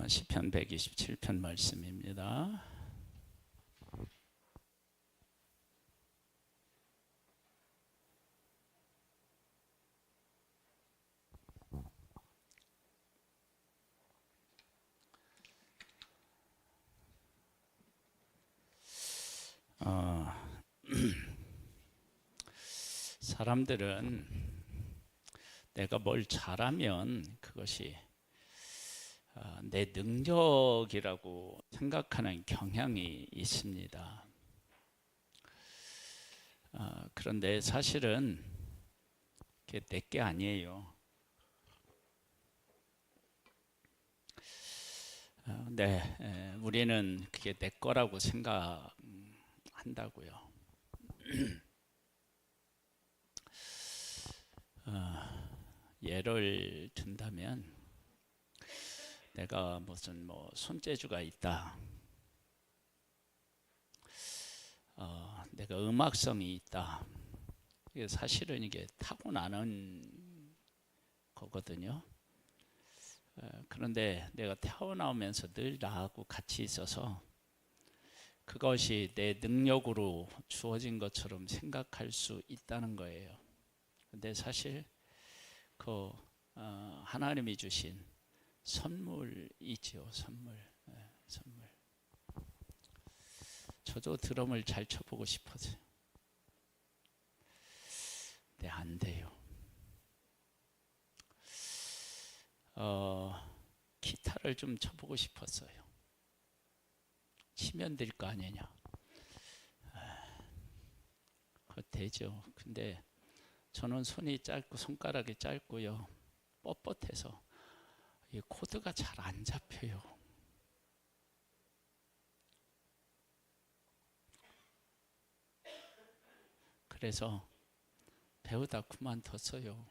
시편 127편 말씀입니다. 사람들은 내가 뭘 잘하면 그것이 내 능력이라고 생각하는 경향이 있습니다. 그런데 사실은 그게 내게 아니에요. 우리는 그게 내 거라고 생각한다고요. 예를 든다면 내가 무슨 손재주가 있다. 내가 음악성이 있다. 이게 사실은 이게 타고나는 거거든요. 그런데 내가 태어나오면서 늘 나하고 같이 있어서 그것이 내 능력으로 주어진 것처럼 생각할 수 있다는 거예요. 근데 사실 하나님이 주신 선물이지요. 선물. 저도 드럼을 잘 쳐보고 싶어서요. 근데 안 돼요. 기타를 좀 쳐보고 싶었어요. 치면 될 거 아니냐. 그거 되죠. 근데 저는 손이 짧고 손가락이 짧고요. 뻣뻣해서 이 코드가 잘 안 잡혀요. 그래서 배우다 그만뒀어요.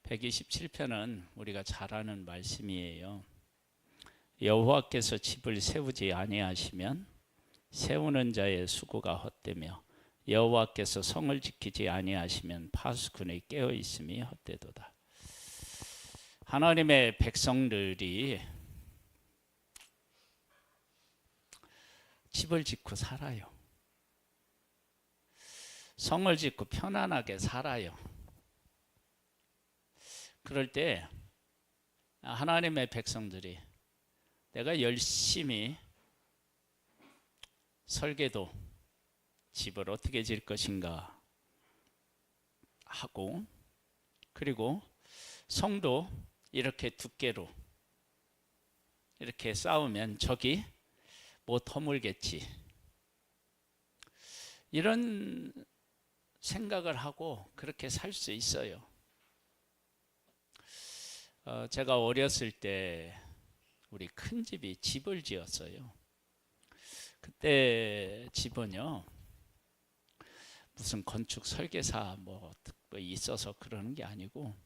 (127편은) 우리가 잘 아는 말씀이에요. 여호와께서 집을 세우지 아니하시면 세우는 자의 수고가 헛되며 여호와께서 성을 지키지 아니하시면 파수꾼이 깨어 있음이 헛되도다. 하나님의 백성들이 집을 짓고 살아요. 성을 짓고 편안하게 살아요. 그럴 때 하나님의 백성들이 내가 열심히 설계도 집을 어떻게 지을 것인가 하고, 그리고 성도 이렇게 두께로 이렇게 쌓으면 저기 못 허물겠지, 이런 생각을 하고 그렇게 살 수 있어요. 제가 어렸을 때 우리 큰 집이 집을 지었어요. 그때 집은요, 무슨 건축 설계사 있어서 그러는 게 아니고,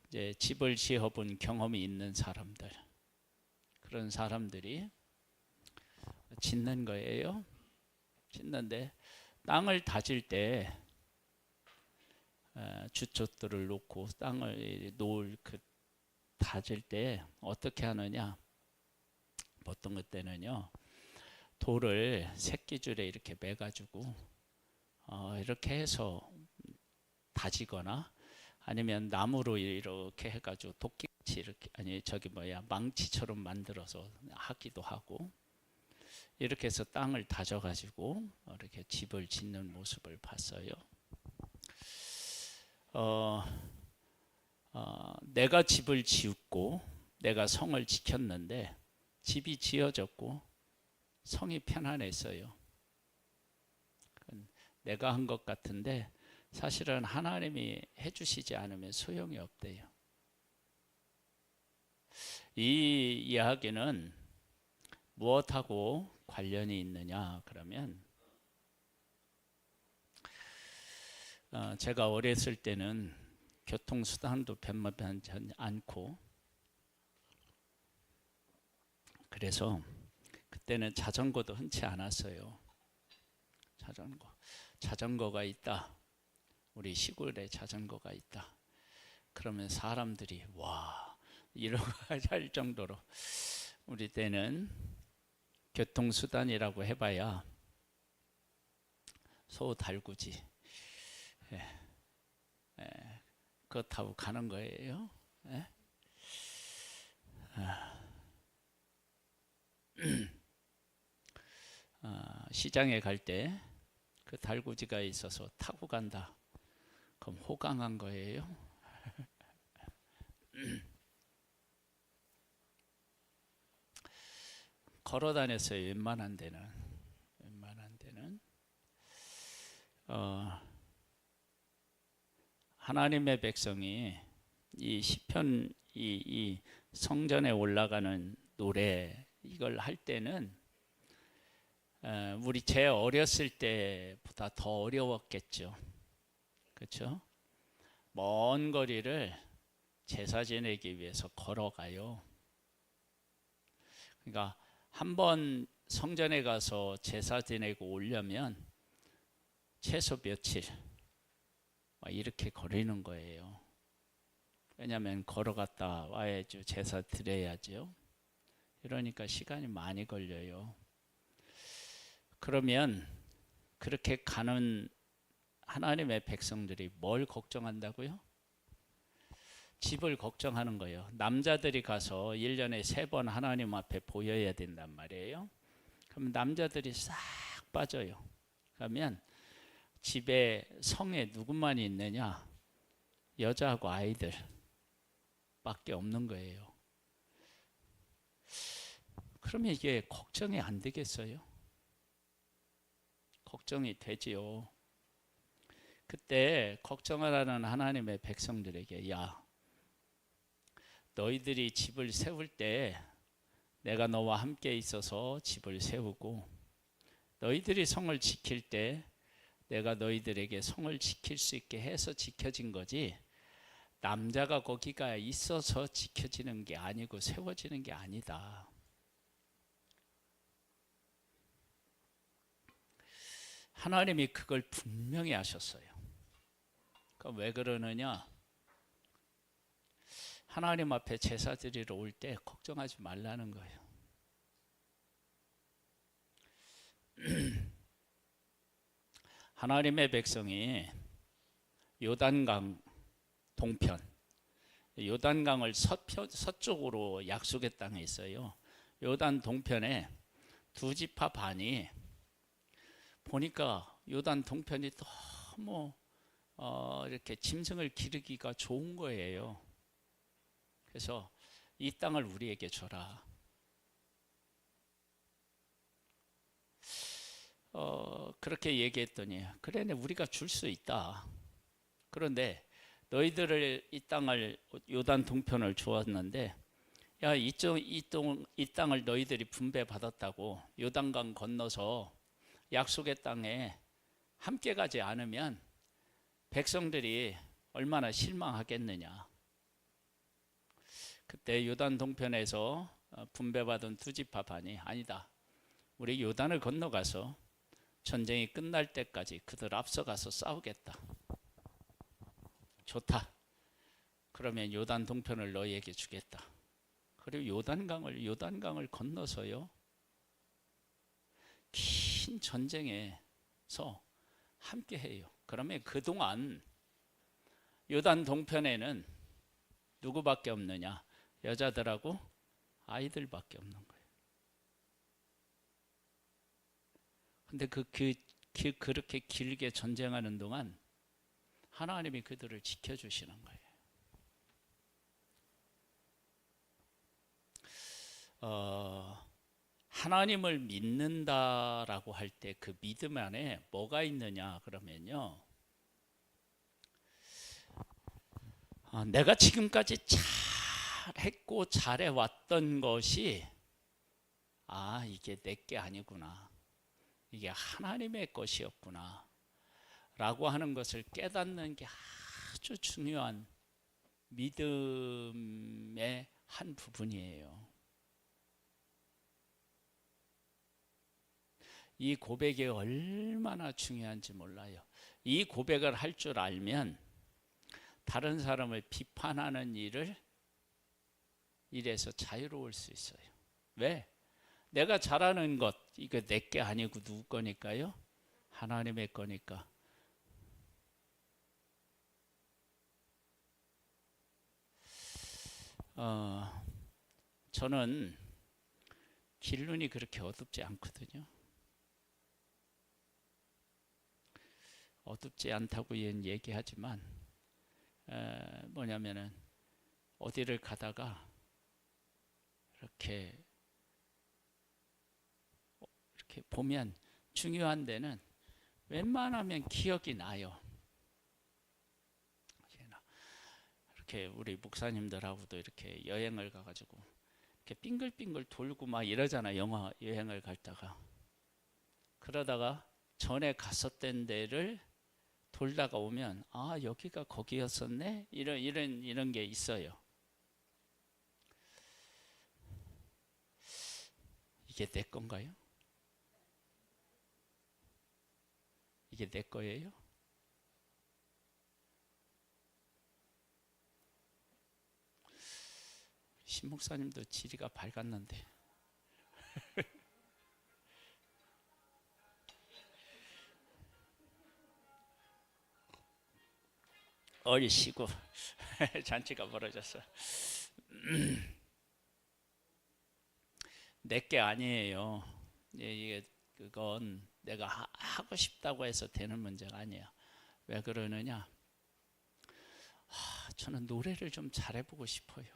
이제 집을 지어본 경험이 있는 사람들, 그런 사람들이 짓는 거예요. 짓는데 땅을 다질 때 주춧돌을 놓고 땅을 다질 때 어떻게 하느냐, 어떤 것 때는요, 돌을 새끼줄에 이렇게 매가지고 이렇게 해서 다지거나, 아니면 나무로 이렇게 해가지고 도끼같이 이렇게, 망치처럼 만들어서 하기도 하고, 이렇게 해서 땅을 다져가지고 이렇게 집을 짓는 모습을 봤어요. 내가 집을 지었고 내가 성을 지켰는데 집이 지어졌고 성이 편안했어요. 내가 한 것 같은데 사실은 하나님이 해주시지 않으면 소용이 없대요. 이 이야기는 무엇하고 관련이 있느냐 그러면, 제가 어렸을 때는 교통수단도 편하지 않고, 그래서 그때는 자전거도 흔치 않았어요. 자전거가 있다. 우리 시골에 자전거가 있다. 그러면 사람들이 와 이러고 할 정도로 우리 때는 교통수단이라고 해봐야 소 달구지 그거 타고 가는 거예요. 예? 시장에 갈 때 그 달구지가 있어서 타고 간다. 그럼 호강한 거예요. 걸어 다녔어요. 웬만한 데는 하나님의 백성이 이 시편 이 성전에 올라가는 노래 이걸 할 때는 우리 제 어렸을 때보다 더 어려웠겠죠. 그렇죠? 먼 거리를 제사 지내기 위해서 걸어가요. 그러니까 한번 성전에 가서 제사 지내고 오려면 최소 며칠 이렇게 걸리는 거예요. 왜냐하면 걸어갔다 와야죠. 제사 드려야죠. 이러니까 시간이 많이 걸려요. 그러면 그렇게 가는 하나님의 백성들이 뭘 걱정한다고요? 집을 걱정하는 거예요. 남자들이 가서 1년에 3번 하나님 앞에 보여야 된단 말이에요. 그럼 남자들이 싹 빠져요. 그러면 집에 성에 누구만 있느냐? 여자하고 아이들 밖에 없는 거예요. 그러면 이게 걱정이 안 되겠어요? 걱정이 되지요. 그때 걱정하라는 하나님의 백성들에게 야 너희들이 집을 세울 때 내가 너와 함께 있어서 집을 세우고 너희들이 성을 지킬 때 내가 너희들에게 성을 지킬 수 있게 해서 지켜진 거지 남자가 거기가 있어서 지켜지는 게 아니고 세워지는 게 아니다. 하나님이 그걸 분명히 하셨어요. 그럼 왜 그러느냐? 하나님 앞에 제사 드리러 올 때 걱정하지 말라는 거예요. 하나님의 백성이 요단강 동편, 요단강을 서쪽으로 약속의 땅에 있어요. 요단 동편에 두 지파 반이 보니까 요단 동편이 너무 이렇게 짐승을 기르기가 좋은 거예요. 그래서 이 땅을 우리에게 줘라. 그렇게 얘기했더니 그래 우리가 줄 수 있다. 그런데 너희들을 이 땅을 요단 동편을 주었는데 야 이 땅을 너희들이 분배받았다고 요단강 건너서 약속의 땅에 함께 가지 않으면 백성들이 얼마나 실망하겠느냐. 그때 요단 동편에서 분배받은 두 지파 반이 아니다. 우리 요단을 건너가서 전쟁이 끝날 때까지 그들 앞서가서 싸우겠다. 좋다. 그러면 요단 동편을 너희에게 주겠다. 그리고 요단강을 건너서요. 긴 전쟁에서 함께 해요. 그러면 그동안 요단 동편에는 누구밖에 없느냐? 여자들하고 아이들밖에 없는 거예요. 근데 그렇게 길게 전쟁하는 동안 하나님이 그들을 지켜주시는 거예요. 하나님을 믿는다라고 할 때 그 믿음 안에 뭐가 있느냐 그러면요. 내가 지금까지 잘했고 잘해왔던 것이 이게 내게 아니구나. 이게 하나님의 것이었구나. 라고 하는 것을 깨닫는 게 아주 중요한 믿음의 한 부분이에요. 이 고백이 얼마나 중요한지 몰라요. 이 고백을 할 줄 알면 다른 사람을 비판하는 일에서 자유로울 수 있어요. 왜? 내가 잘하는 것, 이거 내게 아니고 누구 거니까요? 하나님의 거니까. 저는 길눈이 그렇게 어둡지 않거든요. 어둡지 않다고 얘기하지만 뭐냐면은 어디를 가다가 이렇게 보면 중요한 데는 웬만하면 기억이 나요. 이렇게 우리 목사님들하고도 이렇게 여행을 가가지고 이렇게 빙글빙글 돌고 막 이러잖아. 영화 여행을 갔다가. 그러다가 전에 갔었던 데를 돌다가 오면 아, 여기가 거기였었네? 이런 게 있어요. 이게 내 건가요? 이게 내 거예요? 신 목사님도 지리가 밝았는데 얼씨구 잔치가 벌어졌어. 내게 아니에요. 이게 그건 내가 하고 싶다고 해서 되는 문제가 아니에요. 왜 그러느냐? 저는 노래를 좀 잘해보고 싶어요.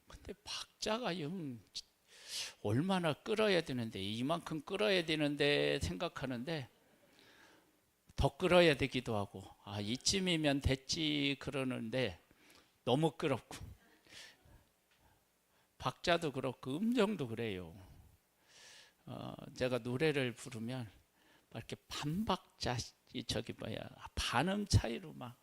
근데 박자가 영 얼마나 끌어야 되는데, 이만큼 끌어야 되는데 생각하는데 더 끌어야 되기도 하고, 이쯤이면 됐지 그러는데 너무 끌었고, 박자도 그렇고 음정도 그래요. 제가 노래를 부르면 이렇게 반박자, 반음 차이로 막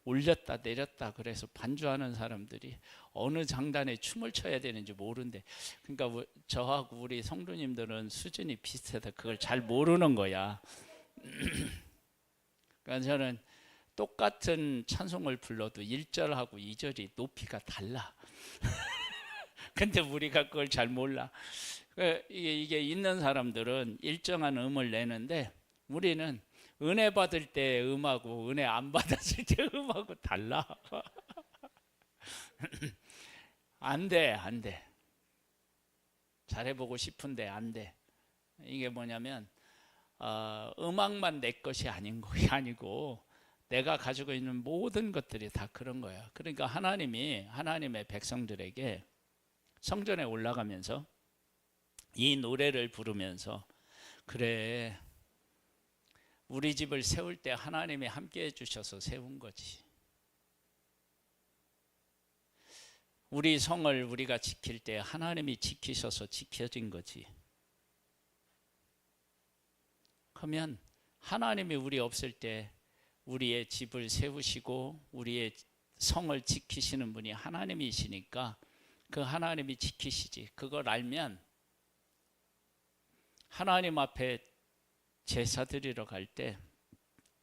올렸다 내렸다, 그래서 반주하는 사람들이 어느 장단에 춤을 춰야 되는지 모르는데, 그러니까 저하고 우리 성도님들은 수준이 비슷해서 그걸 잘 모르는 거야. 그러니까 저는 똑같은 찬송을 불러도 1절하고 2절이 높이가 달라. 근데 우리가 그걸 잘 몰라. 이게 있는 사람들은 일정한 음을 내는데 우리는 은혜 받을 때 음하고 은혜 안 받았을 때 음하고 달라. 안 돼. 잘해보고 싶은데 안 돼. 이게 뭐냐면 음악만 내 것이 아니고 내가 가지고 있는 모든 것들이 다 그런 거야. 그러니까 하나님이 하나님의 백성들에게 성전에 올라가면서 이 노래를 부르면서, 그래, 우리 집을 세울 때 하나님이 함께 해주셔서 세운 거지. 우리 성을 우리가 지킬 때 하나님이 지키셔서 지켜진 거지. 그러면 하나님이 우리 없을 때 우리의 집을 세우시고 우리의 성을 지키시는 분이 하나님이시니까 그 하나님이 지키시지. 그걸 알면 하나님 앞에 제사 드리러 갈 때,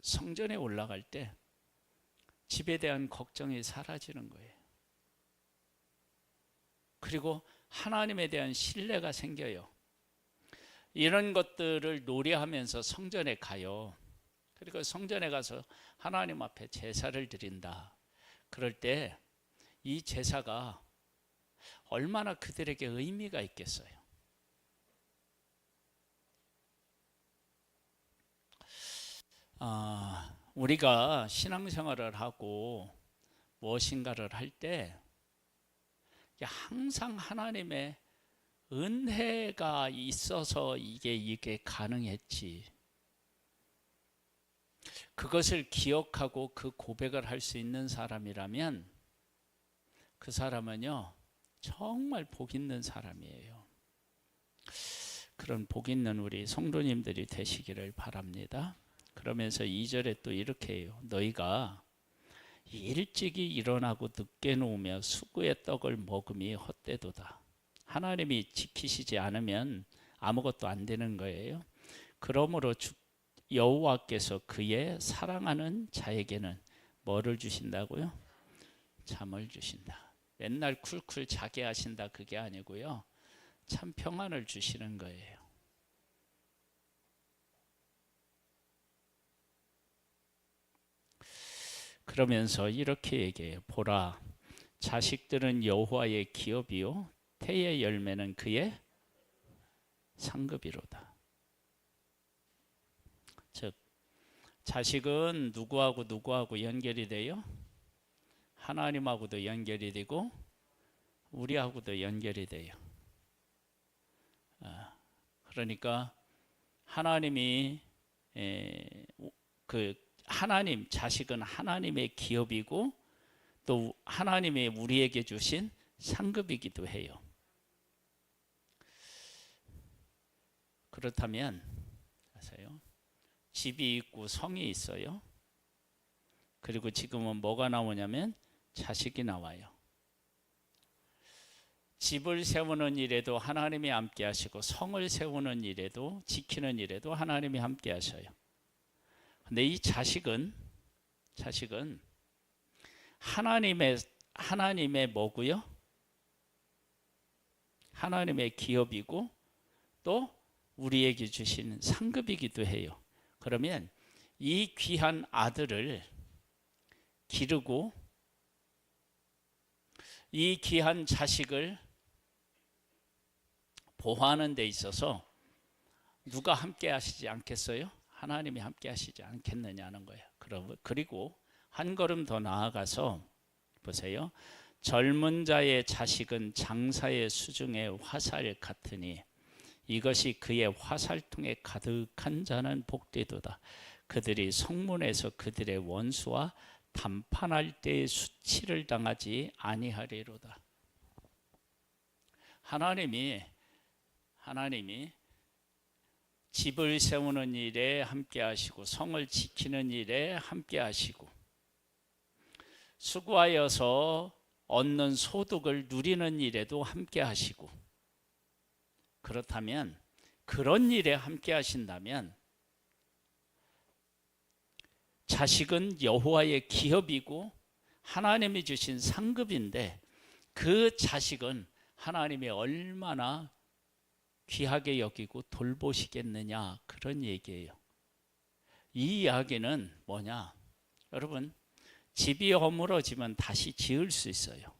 성전에 올라갈 때 집에 대한 걱정이 사라지는 거예요. 그리고 하나님에 대한 신뢰가 생겨요. 이런 것들을 노래하면서 성전에 가요. 그리고 성전에 가서 하나님 앞에 제사를 드린다. 그럴 때 이 제사가 얼마나 그들에게 의미가 있겠어요. 우리가 신앙생활을 하고 무엇인가를 할 때 항상 하나님의 은혜가 있어서 이게 가능했지. 그것을 기억하고 그 고백을 할 수 있는 사람이라면 그 사람은요 정말 복 있는 사람이에요. 그런 복 있는 우리 성도님들이 되시기를 바랍니다. 그러면서 2절에 또 이렇게 해요. 너희가 일찍이 일어나고 늦게 누우며 수구의 떡을 먹음이 헛되도다. 하나님이 지키시지 않으면 아무것도 안 되는 거예요. 그러므로 여호와께서 그의 사랑하는 자에게는 뭐를 주신다고요? 잠을 주신다. 맨날 쿨쿨 자게 하신다 그게 아니고요. 참 평안을 주시는 거예요. 그러면서 이렇게 얘기해요. 보라, 자식들은 여호와의 기업이요 태의 열매는 그의 상급이로다. 즉 자식은 누구하고 연결이 돼요? 하나님하고도 연결이 되고 우리하고도 연결이 돼요. 그러니까 하나님이 자식은 하나님의 기업이고 또 하나님이 우리에게 주신 상급이기도 해요. 그렇다면 아세요? 집이 있고 성이 있어요. 그리고 지금은 뭐가 나오냐면 자식이 나와요. 집을 세우는 일에도 하나님이 함께 하시고 성을 세우는 일에도 지키는 일에도 하나님이 함께 하셔요. 근데 이 자식은 하나님의 뭐고요? 하나님의 기업이고 또 우리에게 주신 상급이기도 해요. 그러면 이 귀한 아들을 기르고 이 귀한 자식을 보호하는 데 있어서 누가 함께 하시지 않겠어요? 하나님이 함께 하시지 않겠느냐는 거예요. 그리고 한 걸음 더 나아가서 보세요. 젊은 자의 자식은 장사의 수중의 화살 같으니 이것이 그의 화살통에 가득한 자는 복되도다. 그들이 성문에서 그들의 원수와 담판할 때의 수치를 당하지 아니하리로다. 하나님이 집을 세우는 일에 함께 하시고 성을 지키는 일에 함께 하시고 수고하여서 얻는 소득을 누리는 일에도 함께 하시고 그렇다면 그런 일에 함께 하신다면 자식은 여호와의 기업이고 하나님이 주신 상급인데 그 자식은 하나님이 얼마나 귀하게 여기고 돌보시겠느냐 그런 얘기예요. 이 이야기는 뭐냐? 여러분 집이 허물어지면 다시 지을 수 있어요.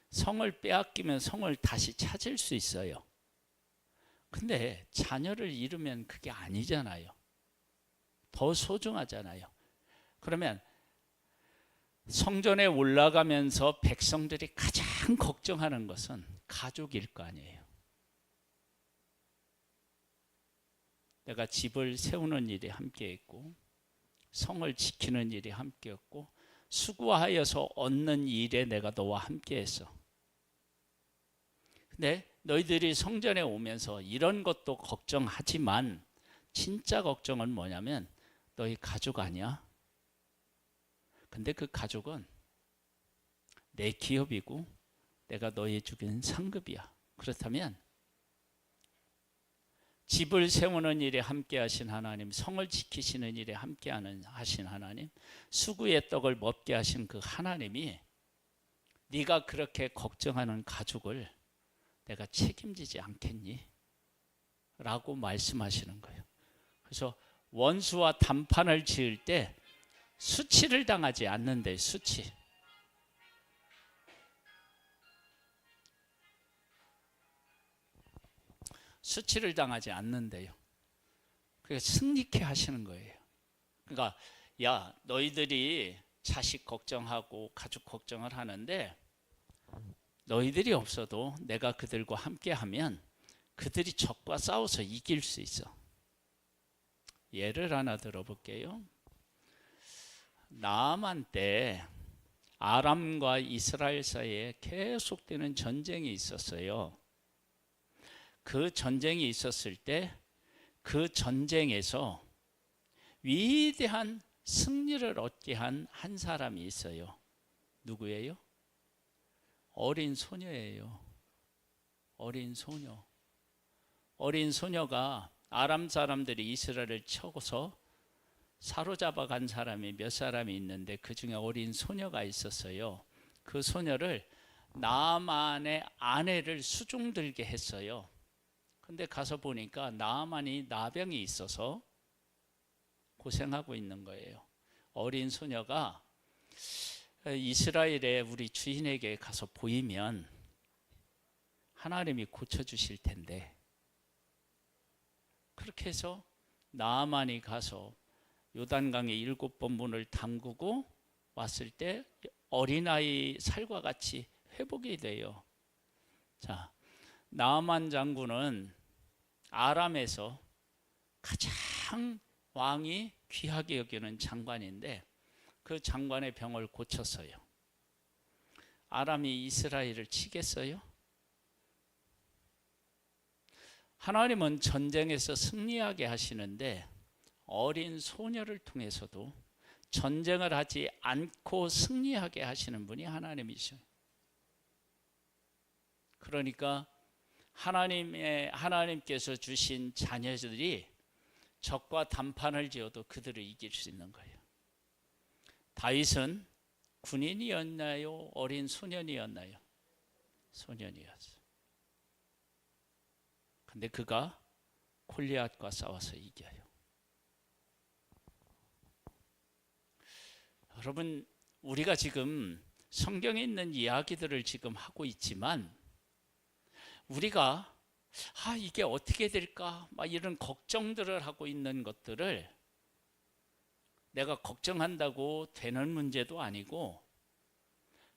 성을 빼앗기면 성을 다시 찾을 수 있어요. 근데 자녀를 잃으면 그게 아니잖아요. 더 소중하잖아요. 그러면 성전에 올라가면서 백성들이 가장 걱정하는 것은 가족일 거 아니에요. 내가 집을 세우는 일이 함께 있고 성을 지키는 일이 함께 있고 수고하여서 얻는 일에 내가 너와 함께 했어. 근데 너희들이 성전에 오면서 이런 것도 걱정하지만 진짜 걱정은 뭐냐면 너희 가족 아니야? 근데 그 가족은 내 기업이고 내가 너희 주긴 상급이야. 그렇다면 집을 세우는 일에 함께 하신 하나님, 성을 지키시는 일에 함께 하신 하나님, 수구의 떡을 먹게 하신 그 하나님이 네가 그렇게 걱정하는 가족을 내가 책임지지 않겠니? 라고 말씀하시는 거예요. 그래서 원수와 담판을 지을 때 수치를 당하지 않는데 수치를 당하지 않는데요. 그러니까 승리케 하시는 거예요. 그러니까 야 너희들이 자식 걱정하고 가족 걱정을 하는데 너희들이 없어도 내가 그들과 함께하면 그들이 적과 싸워서 이길 수 있어. 예를 하나 들어볼게요. 나아만 때 아람과 이스라엘 사이에 계속되는 전쟁이 있었어요. 그 전쟁이 있었을 때 그 전쟁에서 위대한 승리를 얻게 한 사람이 있어요. 누구예요? 어린 소녀예요. 어린 소녀가 아람 사람들이 이스라엘을 쳐서 사로잡아 간 사람이 몇 사람이 있는데 그 중에 어린 소녀가 있었어요. 그 소녀를 나아만의 아내를 수종들게 했어요. 근데 가서 보니까 나아만이 나병이 있어서 고생하고 있는 거예요. 어린 소녀가 이스라엘의 우리 주인에게 가서 보이면 하나님이 고쳐주실 텐데, 그렇게 해서 나아만이 가서 요단강에 7번 문을 담그고 왔을 때 어린아이 살과 같이 회복이 돼요. 자, 나아만 장군은 아람에서 가장 왕이 귀하게 여기는 장관인데 그 장관의 병을 고쳤어요. 아람이 이스라엘을 치겠어요? 하나님은 전쟁에서 승리하게 하시는데 어린 소녀를 통해서도 전쟁을 하지 않고 승리하게 하시는 분이 하나님이셔요. 그러니까 하나님께서 주신 자녀들이 적과 단판을 지어도 그들을 이길 수 있는 거예요. 다윗은 군인이었나요? 어린 소년이었나요? 소년이었어요. 근데 그가 골리앗과 싸워서 이겨요. 여러분, 우리가 지금 성경에 있는 이야기들을 지금 하고 있지만 우리가 이게 어떻게 될까? 막 이런 걱정들을 하고 있는 것들을 내가 걱정한다고 되는 문제도 아니고,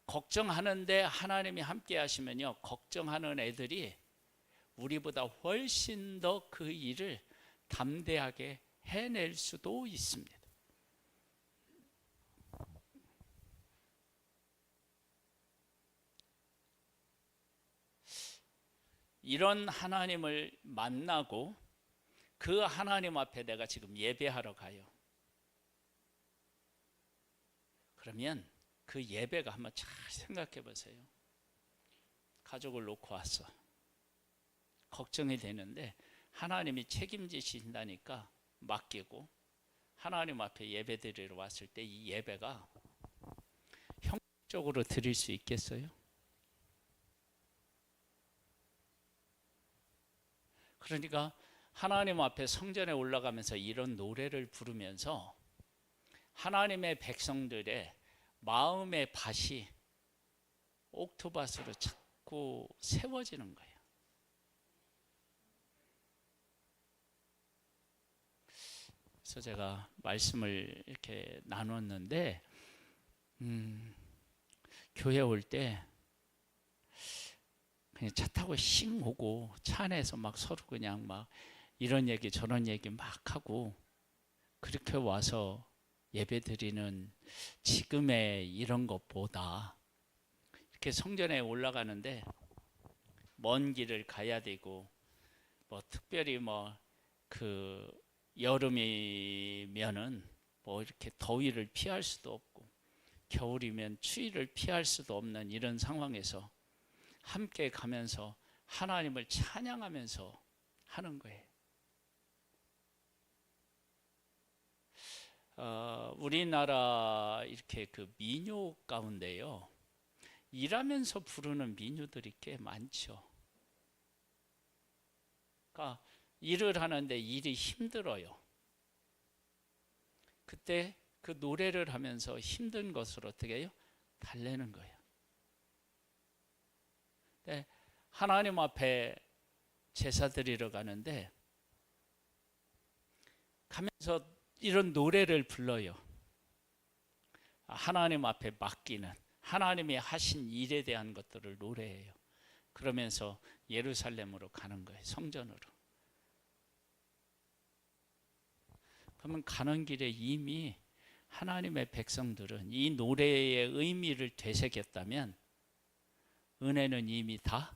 걱정하는데 하나님이 함께 하시면요, 걱정하는 애들이 우리보다 훨씬 더 그 일을 담대하게 해낼 수도 있습니다. 이런 하나님을 만나고 그 하나님 앞에 내가 지금 예배하러 가요. 그러면 그 예배가 한번 잘 생각해 보세요. 가족을 놓고 왔어. 걱정이 되는데 하나님이 책임지신다니까 맡기고 하나님 앞에 예배 드리러 왔을 때 이 예배가 형식적으로 드릴 수 있겠어요? 그러니까 하나님 앞에 성전에 올라가면서 이런 노래를 부르면서 하나님의 백성들의 마음의 밭이 옥토밭으로 자꾸 세워지는 거예요. 그래서 제가 말씀을 이렇게 나눴는데 교회 올 때 그냥 차 타고 씩 오고 차 안에서 막 서로 그냥 막 이런 얘기 저런 얘기 막 하고 그렇게 와서 예배 드리는 지금의 이런 것보다 이렇게 성전에 올라가는데 먼 길을 가야 되고 뭐 특별히 뭐 그 여름이면은 뭐 이렇게 더위를 피할 수도 없고 겨울이면 추위를 피할 수도 없는 이런 상황에서 함께 가면서 하나님을 찬양하면서 하는 거예요. 우리나라 이렇게 그 민요 가운데요, 일하면서 부르는 민요들이 꽤 많죠. 그러니까 일을 하는데 일이 힘들어요. 그때 그 노래를 하면서 힘든 것을 어떻게 해요? 달래는 거예요. 네, 하나님 앞에 제사 드리러 가는데 가면서 이런 노래를 불러요. 하나님 앞에 맡기는, 하나님이 하신 일에 대한 것들을 노래해요. 그러면서 예루살렘으로 가는 거예요. 성전으로. 그러면 가는 길에 이미 하나님의 백성들은 이 노래의 의미를 되새겼다면 은혜는 이미 다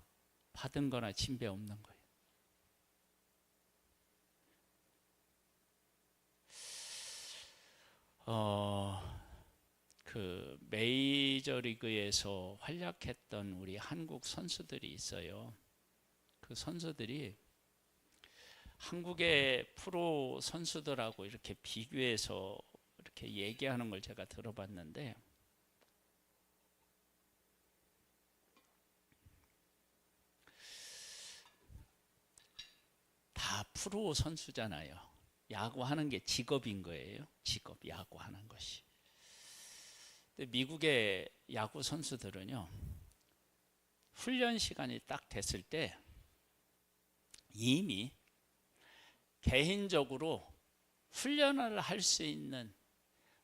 받은 거나 진배 없는 거예요. 그 메이저리그에서 활약했던 우리 한국 선수들이 있어요. 그 선수들이 한국의 프로 선수들하고 이렇게 비교해서 이렇게 얘기하는 걸 제가 들어봤는데, 다 프로 선수잖아요. 야구하는 게 직업인 거예요. 직업, 야구하는 것이. 근데 미국의 야구 선수들은요, 훈련 시간이 딱 됐을 때 이미 개인적으로 훈련을 할 수 있는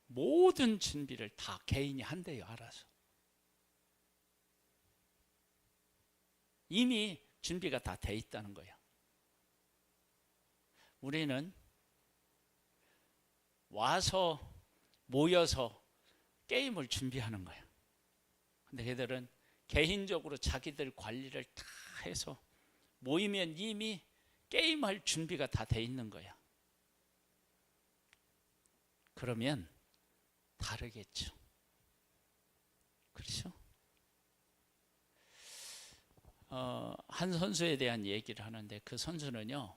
모든 준비를 다 개인이 한대요. 알아서. 이미 준비가 다 돼 있다는 거예요. 우리는 와서 모여서 게임을 준비하는 거예요. 근데 걔들은 개인적으로 자기들 관리를 다 해서 모이면 이미 게임할 준비가 다 돼 있는 거야. 그러면 다르겠죠. 그렇죠? 한 선수에 대한 얘기를 하는데, 그 선수는요,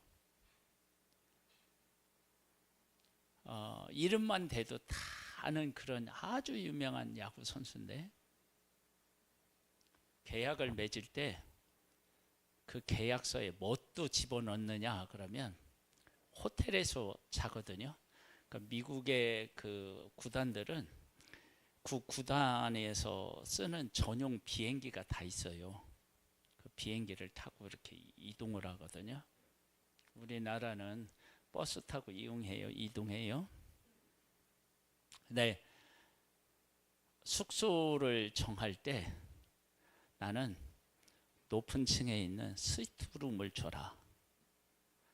이름만 대도 다 아는 그런 아주 유명한 야구 선수인데, 계약을 맺을 때 그 계약서에 뭣도 집어넣느냐 그러면 호텔에서 자거든요. 그러니까 미국의 그 구단들은 그 구단에서 쓰는 전용 비행기가 다 있어요. 그 비행기를 타고 이렇게 이동을 하거든요. 우리나라는 버스 타고 이동해요. 네, 숙소를 정할 때 나는 높은 층에 있는 스위트룸을 줘라.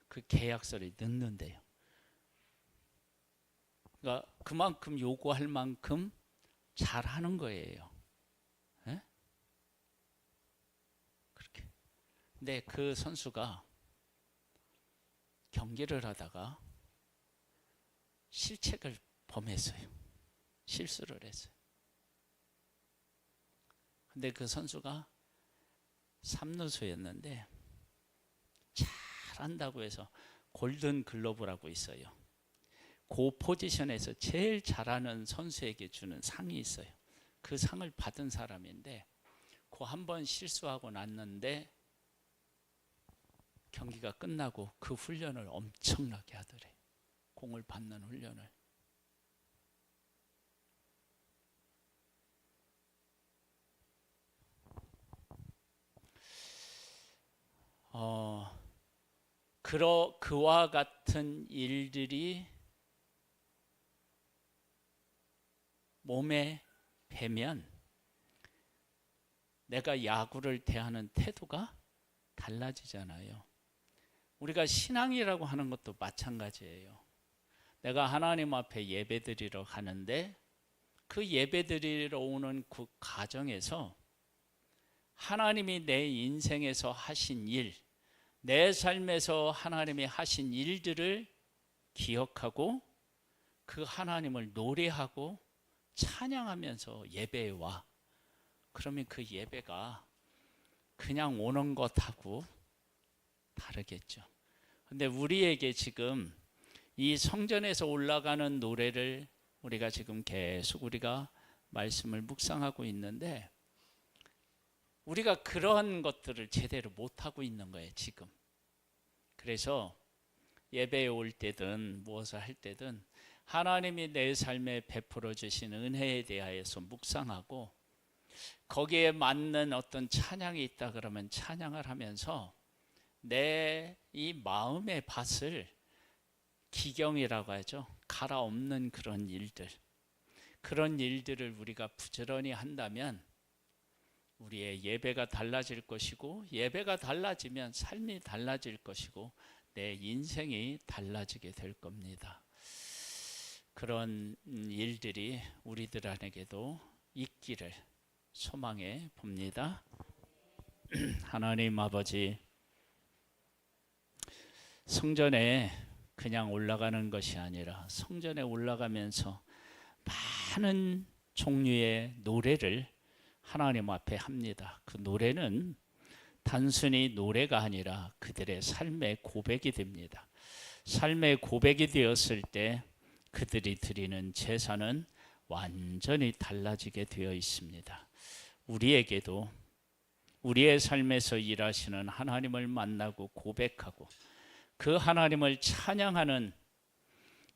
그 계약서를 넣는데요. 그러니까 그만큼 요구할 만큼 잘하는 거예요. 네? 그렇게. 근데 그 선수가 경기를 하다가 실책을 범했어요. 실수를 했어요. 근데 그 선수가 3루수였는데 잘한다고 해서 골든 글러브라고 있어요. 그 포지션에서 제일 잘하는 선수에게 주는 상이 있어요. 그 상을 받은 사람인데, 그 한 번 실수하고 났는데 경기가 끝나고 그 훈련을 엄청나게 하더래. 공을 받는 훈련을. 그와 같은 일들이 몸에 배면 내가 야구를 대하는 태도가 달라지잖아요. 우리가 신앙이라고 하는 것도 마찬가지예요. 내가 하나님 앞에 예배드리러 가는데, 그 예배드리러 오는 그 과정에서 하나님이 내 인생에서 하신 일, 내 삶에서 하나님이 하신 일들을 기억하고 그 하나님을 노래하고 찬양하면서 예배에 와. 그러면 그 예배가 그냥 오는 것하고 다르겠죠. 근데 우리에게 지금 이 성전에서 올라가는 노래를 우리가 지금 계속 우리가 말씀을 묵상하고 있는데, 우리가 그러한 것들을 제대로 못하고 있는 거예요, 지금. 그래서 예배에 올 때든 무엇을 할 때든 하나님이 내 삶에 베풀어 주신 은혜에 대하여서 묵상하고, 거기에 맞는 어떤 찬양이 있다 그러면 찬양을 하면서 내 이 마음의 밭을, 기경이라고 하죠, 갈아엎는 그런 일들, 그런 일들을 우리가 부지런히 한다면 우리의 예배가 달라질 것이고, 예배가 달라지면 삶이 달라질 것이고, 내 인생이 달라지게 될 겁니다. 그런 일들이 우리들에게도 있기를 소망해 봅니다. 하나님 아버지, 성전에 그냥 올라가는 것이 아니라 성전에 올라가면서 많은 종류의 노래를 하나님 앞에 합니다. 그 노래는 단순히 노래가 아니라 그들의 삶의 고백이 됩니다. 삶의 고백이 되었을 때 그들이 드리는 제사는 완전히 달라지게 되어 있습니다. 우리에게도 우리의 삶에서 일하시는 하나님을 만나고 고백하고 그 하나님을 찬양하는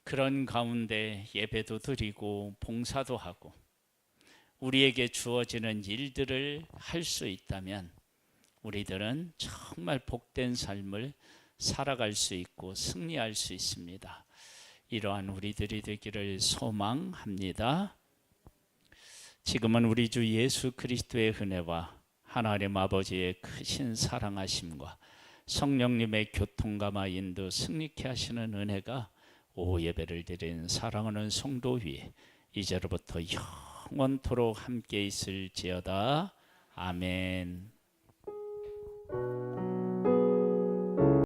그런 가운데 예배도 드리고 봉사도 하고 우리에게 주어지는 일들을 할 수 있다면 우리들은 정말 복된 삶을 살아갈 수 있고 승리할 수 있습니다. 이러한 우리들이 되기를 소망합니다. 지금은 우리 주 예수 그리스도의 은혜와 하나님 아버지의 크신 사랑하심과 성령님의 교통감화 인도 승리케 하시는 은혜가 오후 예배를 드린 사랑하는 성도 위에 이제로부터 영원토록 함께 있을지어다. 아멘.